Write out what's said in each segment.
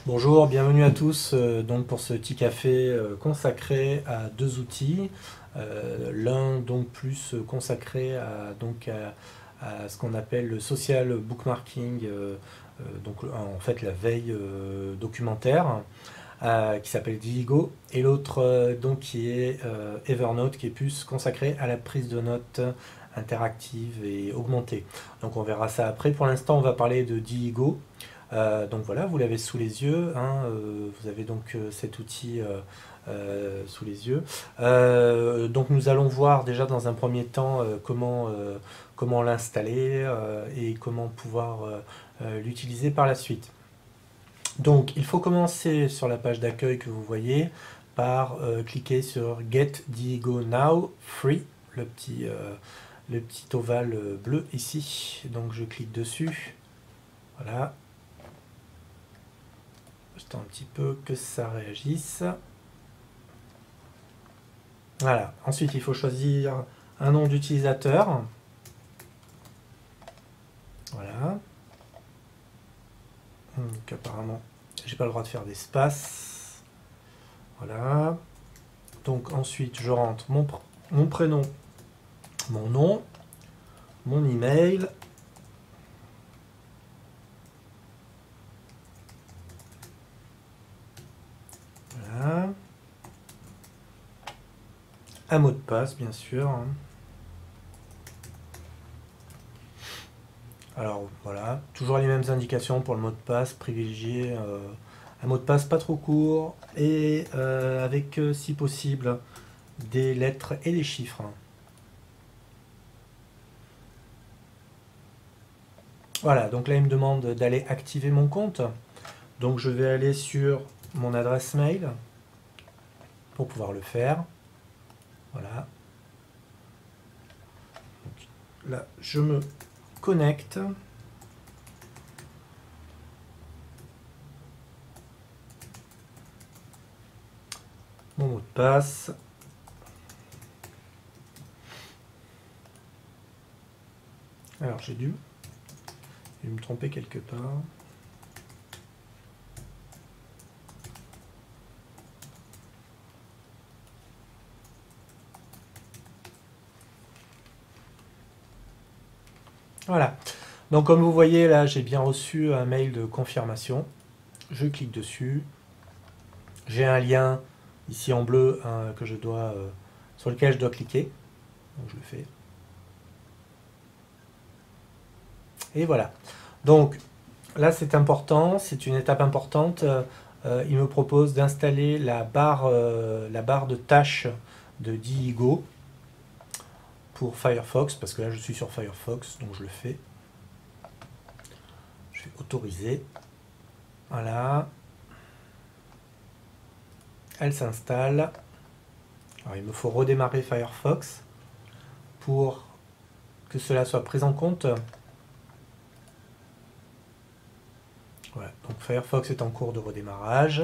Bonjour, bienvenue à tous donc pour ce petit café consacré à deux outils. L'un donc plus consacré à ce qu'on appelle le social bookmarking, donc en fait la veille documentaire, qui s'appelle Digigo, et l'autre donc qui est Evernote, qui est plus consacré à la prise de notes interactive et augmentée. Donc on verra ça après. Pour l'instant, on va parler de Digigo. Donc voilà, vous l'avez sous les yeux, hein, vous avez donc cet outil sous les yeux. Donc nous allons voir déjà dans un premier temps comment l'installer et comment pouvoir l'utiliser par la suite. Donc il faut commencer sur la page d'accueil que vous voyez par cliquer sur Get Digigo Now Free, le petit ovale bleu ici. Donc je clique dessus. Voilà. J'attends un petit peu que ça réagisse. Voilà. Ensuite, il faut choisir un nom d'utilisateur. Voilà. Donc apparemment, j'ai pas le droit de faire d'espace. Voilà. Donc ensuite, je rentre mon prénom, mon nom, mon email. Voilà. Un mot de passe, bien sûr. Alors voilà, toujours les mêmes indications pour le mot de passe, privilégier un mot de passe pas trop court et avec, si possible, des lettres et des chiffres. Voilà, donc là il me demande d'aller activer mon compte. Donc je vais aller sur mon adresse mail pour pouvoir le faire. Voilà. Donc, là, je me connecte. Mon mot de passe. Alors j'ai dû me tromper quelque part. Voilà. Donc comme vous voyez là, j'ai bien reçu un mail de confirmation. Je clique dessus. J'ai un lien ici en bleu hein, sur lequel je dois cliquer. Donc je le fais. Et voilà. Donc là c'est important, c'est une étape importante. Il me propose d'installer la barre de tâches de Digigo pour Firefox, parce que là je suis sur Firefox, donc je le fais. Je vais autoriser. Voilà. Elle s'installe. Alors il me faut redémarrer Firefox pour que cela soit pris en compte. Voilà, donc Firefox est en cours de redémarrage.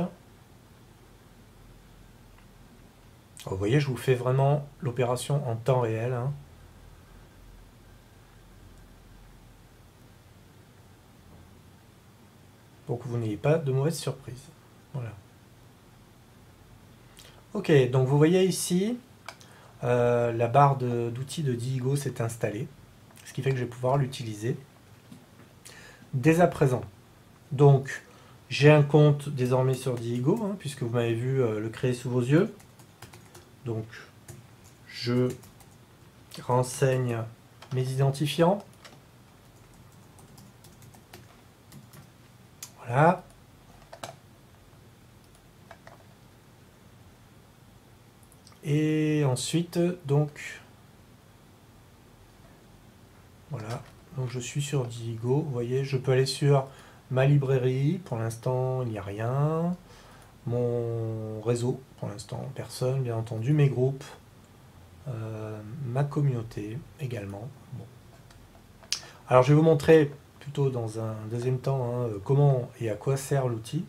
Alors, vous voyez, je vous fais vraiment l'opération en temps réel. Hein. Pour que vous n'ayez pas de mauvaises surprises. Voilà. Ok, donc vous voyez ici, la barre d'outils de Digigo s'est installée, ce qui fait que je vais pouvoir l'utiliser dès à présent. Donc, j'ai un compte désormais sur Digigo, hein, puisque vous m'avez vu le créer sous vos yeux. Donc, je renseigne mes identifiants. Voilà. Et ensuite, donc, voilà. Donc, je suis sur Digigo. Vous voyez, je peux aller sur ma librairie. Pour l'instant, il n'y a rien. Mon réseau, pour l'instant, personne, bien entendu. Mes groupes, ma communauté également. Bon. Alors, je vais vous montrer plutôt dans un deuxième temps hein, comment et à quoi sert l'outil.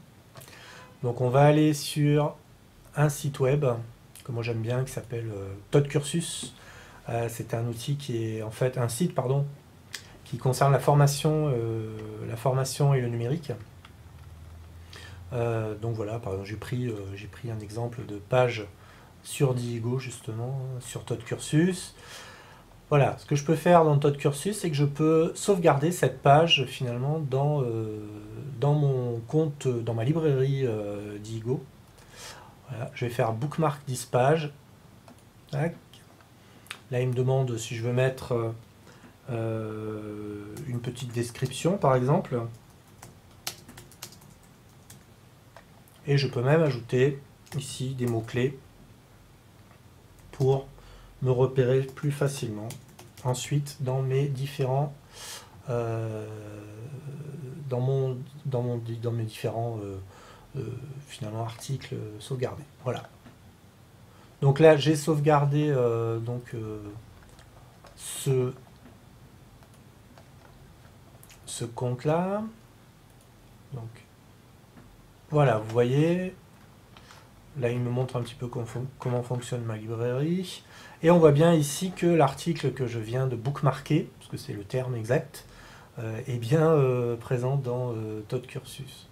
Donc, on va aller sur un site web que moi j'aime bien qui s'appelle ToddCursus. C'est un outil qui est en fait un site pardon qui concerne la formation et le numérique. Donc voilà, par exemple, j'ai pris un exemple de page sur Diigo, justement, sur ToddCursus. Voilà, ce que je peux faire dans ToddCursus, c'est que je peux sauvegarder cette page, finalement, dans mon compte, dans ma librairie Diigo. Voilà, je vais faire bookmark this page. Tac. Là, il me demande si je veux mettre une petite description, par exemple. Et je peux même ajouter ici des mots-clés pour me repérer plus facilement. Ensuite, dans mes différents, dans mes différents finalement articles sauvegardés. Voilà. Donc là, j'ai sauvegardé ce compte-là. Donc voilà, vous voyez. Là, il me montre un petit peu comment fonctionne ma librairie. Et on voit bien ici que l'article que je viens de bookmarker, parce que c'est le terme exact, est bien présent dans ToddCursus.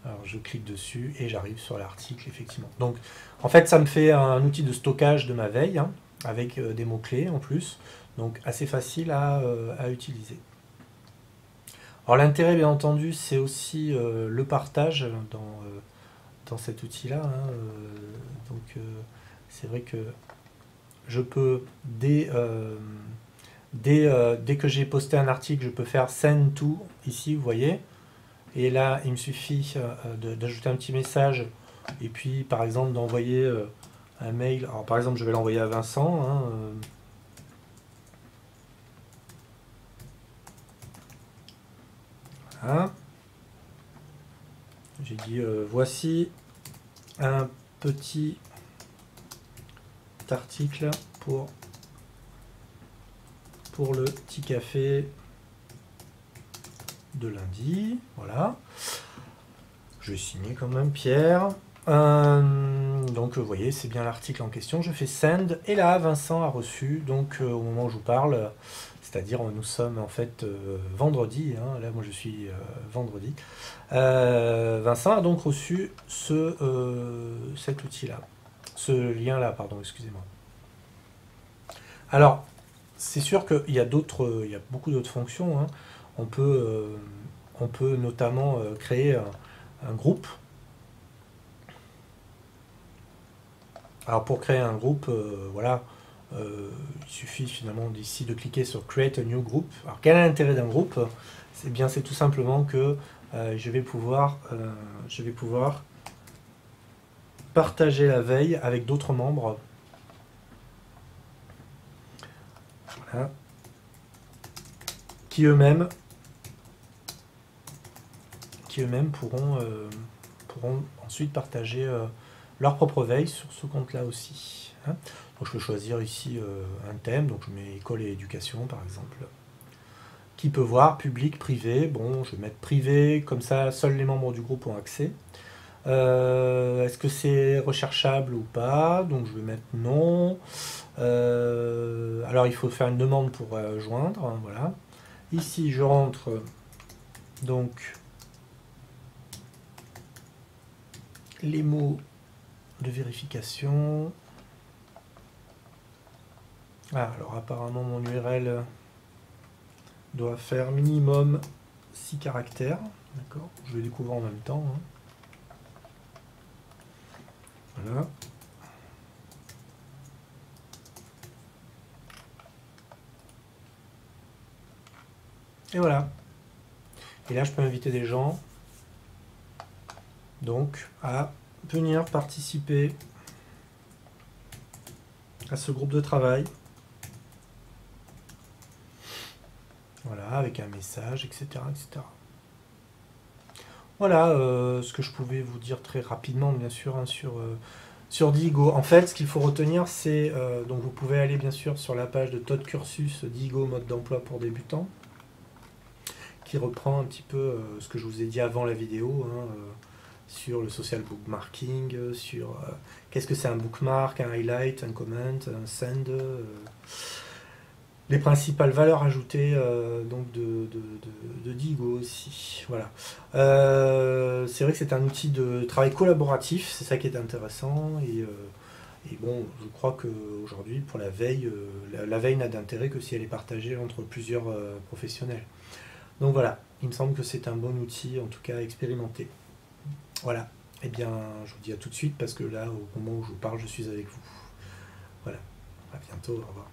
Alors, je clique dessus et j'arrive sur l'article, effectivement. Donc, en fait, ça me fait un outil de stockage de ma veille, hein, avec des mots-clés en plus. Donc, assez facile à utiliser. Alors, l'intérêt, bien entendu, c'est aussi le partage dans cet outil-là. Hein, c'est vrai que je peux, dès que j'ai posté un article, je peux faire send to, ici, vous voyez. Et là, il me suffit d'ajouter un petit message et puis, par exemple, d'envoyer un mail. Alors, par exemple, je vais l'envoyer à Vincent. Hein, voilà. J'ai dit, voici un petit article pour le petit café de lundi. Voilà. Je vais signer quand même, Pierre. Donc, vous voyez, c'est bien l'article en question. Je fais send. Et là, Vincent a reçu, donc, au moment où je vous parle, c'est-à-dire, nous sommes en fait vendredi. Hein, là, moi, je suis vendredi. Vincent a donc reçu cet outil-là. Ce lien-là, pardon, excusez-moi. Alors, c'est sûr qu'il y a beaucoup d'autres fonctions. Hein. On peut notamment créer un groupe. Alors pour créer un groupe, voilà, il suffit finalement d'ici de cliquer sur Create a New Group. Alors quel est l'intérêt d'un groupe? C'est tout simplement que je vais pouvoir partager la veille avec d'autres membres. Voilà. Qui eux-mêmes pourront ensuite partager leur propre veille sur ce compte-là aussi. Hein. Donc je peux choisir ici un thème, donc je mets école et éducation par exemple. Qui peut voir, public, privé. Bon, je vais mettre privé, comme ça seuls les membres du groupe ont accès. Est-ce que c'est recherchable ou pas? Donc je vais mettre non. Alors il faut faire une demande pour joindre, hein, voilà. Ici je rentre donc les mots de vérification. Ah, alors apparemment mon URL doit faire minimum 6 caractères. D'accord, je vais découvrir en même temps. Hein. Voilà. Et voilà. Et là, je peux inviter des gens donc à venir participer à ce groupe de travail. Voilà, avec un message, etc. etc. Voilà ce que je pouvais vous dire très rapidement, bien sûr, hein, sur Diigo. En fait, ce qu'il faut retenir, c'est... donc vous pouvez aller, bien sûr, sur la page de ToddCursus Diigo mode d'emploi pour débutants, qui reprend un petit peu ce que je vous ai dit avant la vidéo, hein, sur le social bookmarking, sur qu'est-ce que c'est un bookmark, un highlight, un comment, un send... les principales valeurs ajoutées donc de Digo aussi. Voilà. C'est vrai que c'est un outil de travail collaboratif, c'est ça qui est intéressant. Et bon, je crois qu'aujourd'hui, pour la veille, la veille n'a d'intérêt que si elle est partagée entre plusieurs professionnels. Donc voilà, il me semble que c'est un bon outil, en tout cas à expérimenter. Voilà. Eh bien, je vous dis à tout de suite parce que là, au moment où je vous parle, je suis avec vous. Voilà. À bientôt. Au revoir.